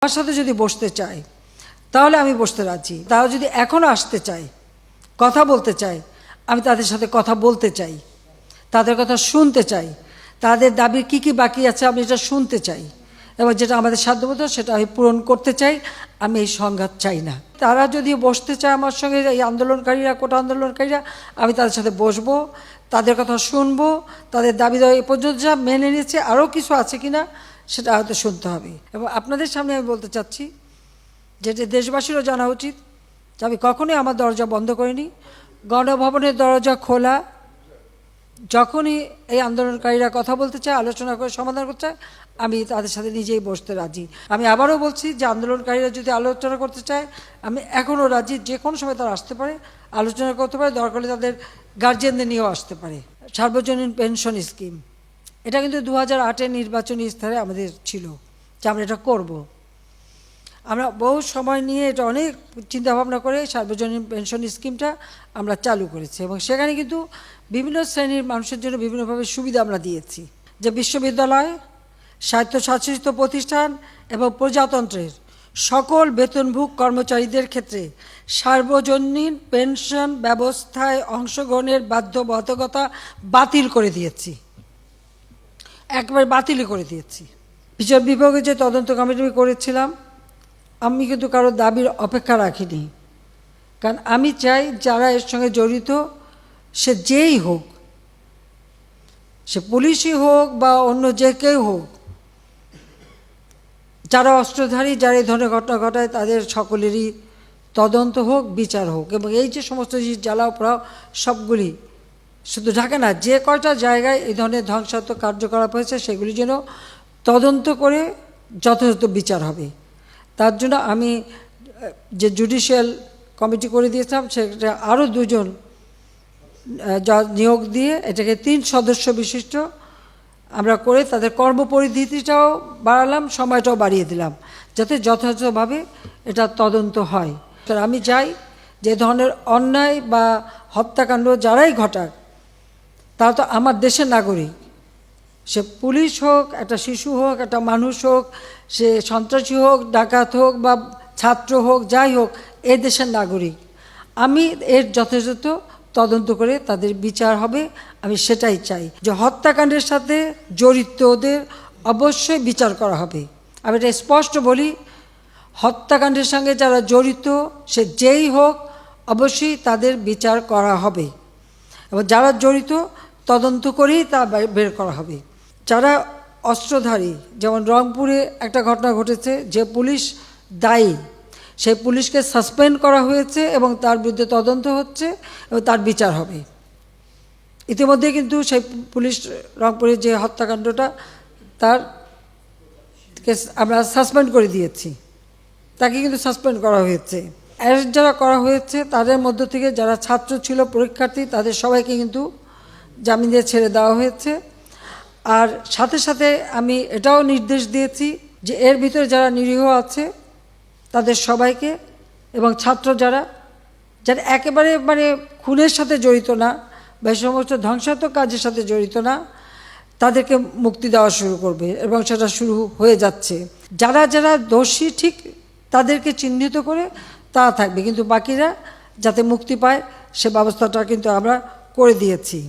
আমার সাথে যদি বসতে চায় তাহলে আমি বসতে রাজি। তারা যদি এখনও আসতে চায়, কথা বলতে চায়, আমি তাদের সাথে কথা বলতে চাই, তাদের কথা শুনতে চাই, তাদের দাবি কি কি বাকি আছে আমি এটা শুনতে চাই, এবং যেটা আমাদের সাধ্যমতো সেটা আমি পূরণ করতে চাই। আমি এই সংঘাত চাই না। তারা যদি বসতে চায় আমার সঙ্গে, এই আন্দোলনকারীরা, কোটা আন্দোলনকারীরা, আমি তাদের সাথে বসবো, তাদের কথা শুনবো, তাদের দাবি দেওয়া এ পর্যন্ত যা মেনে নিয়েছে, আরও কিছু আছে কিনা সেটা হয়তো শুনতে হবে। এবং আপনাদের সামনে আমি বলতে চাচ্ছি যেটা দেশবাসীরও জানা উচিত যে আমি কখনোই আমার দরজা বন্ধ করিনি। গণভবনের দরজা খোলা। যখনই এই আন্দোলনকারীরা কথা বলতে চায়, আলোচনা করে সমাধান করতে চায়, আমি তাদের সাথে নিজেই বসতে রাজি। আমি আবারও বলছি যে আন্দোলনকারীরা যদি আলোচনা করতে চায়, আমি এখনও রাজি। যে কোনো সময় তারা আসতে পারে, আলোচনা করতে পারে, দরকার হলে তাদের গার্জিয়ানদের নিয়েও আসতে পারে। সার্বজনীন পেনশন স্কিম, এটা কিন্তু 2008-এর নির্বাচনী স্তরে আমাদের ছিল যে আমরা এটা করব। আমরা বহু সময় নিয়ে এটা অনেক চিন্তাভাবনা করে সার্বজনীন পেনশন স্কিমটা আমরা চালু করেছি, এবং সেখানে কিন্তু বিভিন্ন শ্রেণীর মানুষের জন্য বিভিন্নভাবে সুবিধা আমরা দিয়েছি। যে বিশ্ববিদ্যালয়, স্বায়ত্তশাসিত প্রতিষ্ঠান এবং প্রজাতন্ত্রের সকল বেতনভোগ কর্মচারীদের ক্ষেত্রে সার্বজনীন পেনশন ব্যবস্থায় অংশগ্রহণের বাধ্যবাধকতা বাতিল করে দিয়েছি, একবারে বাতিলই করে দিয়েছি। বিচার বিভাগে যে তদন্ত কমিটি করেছিলাম, আমি কিন্তু কারো দাবির অপেক্ষা রাখিনি, কারণ আমি চাই যারা এর সঙ্গে জড়িত, সে যেই হোক, সে পুলিশই হোক বা অন্য যে কেউ হোক, যারা অস্ত্রধারী, যারা এই ধরনের ঘটনা ঘটায়, তাদের সকলেরই তদন্ত হোক, বিচার হোক। এবং এই যে সমস্ত জ্বালাও পোড়াও সবগুলি, শুধু ঢাকা না, যে কয়টা জায়গায় এই ধরনের ধ্বংসাত্মক কার্যকলাপ হয়েছে সেগুলি যেন তদন্ত করে যথাযথ বিচার হবে। তার জন্য আমি যে জুডিশিয়াল কমিটি করে দিয়েছিলাম, সেটা আরও 2 জন নিয়োগ দিয়ে এটাকে 3 সদস্য বিশিষ্ট আমরা করে তাদের কর্মপরিধিটাও বাড়ালাম, সময়টাও বাড়িয়ে দিলাম, যাতে যথাযথভাবে এটা তদন্ত হয়। আমি চাই যে ধরনের অন্যায় বা হত্যাকাণ্ড যারাই ঘটাক, তারা তো আমার দেশের নাগরিক। সে পুলিশ হোক, একটা শিশু হোক, একটা মানুষ হোক, সে সন্ত্রাসী হোক, ডাকাত হোক বা ছাত্র হোক, যাই হোক, এই দেশের নাগরিক। আমি এর যথাযথ তদন্ত করে তাদের বিচার হবে, আমি সেটাই চাই। যে হত্যাকাণ্ডের সাথে জড়িতদের অবশ্যই বিচার করা হবে। আমি এটা স্পষ্ট বলি, হত্যাকাণ্ডের সঙ্গে যারা জড়িত, সে যেই হোক, অবশ্যই তাদের বিচার করা হবে, এবং যারা জড়িত তদন্ত করেই তা বের করা হবে। যারা অস্ত্রধারী, যেমন রংপুরে একটা ঘটনা ঘটেছে, যে পুলিশ দায়ী, সেই পুলিশকে সাসপেন্ড করা হয়েছে এবং তার বিরুদ্ধে তদন্ত হচ্ছে এবং তার বিচার হবে। ইতিমধ্যে কিন্তু সেই পুলিশ, রংপুরের যে হত্যাকাণ্ডটা, তার আমরা সাসপেন্ড করে দিয়েছি, তাকে কিন্তু সাসপেন্ড করা হয়েছে। অ্যারেস্ট যারা করা হয়েছে তাদের মধ্য থেকে যারা ছাত্র ছিল, পরীক্ষার্থী, তাদের সবাইকে কিন্তু জামিন দিয়ে ছেড়ে দেওয়া হয়েছে। আর সাথে সাথে আমি এটাও নির্দেশ দিয়েছি যে এর ভিতরে যারা নিরীহ আছে তাদের সবাইকে, এবং ছাত্র যারা একেবারে খুনের সাথে জড়িত না বা সমস্ত ধ্বংসাত্মক কাজের সাথে জড়িত না, তাদেরকে মুক্তি দেওয়া শুরু করবে, এবং সেটা শুরু হয়ে যাচ্ছে। যারা যারা দোষী ঠিক তাদেরকে চিহ্নিত করে তা থাকবে, কিন্তু বাকিরা যাতে মুক্তি পায় সে ব্যবস্থাটা কিন্তু আমরা করে দিয়েছি।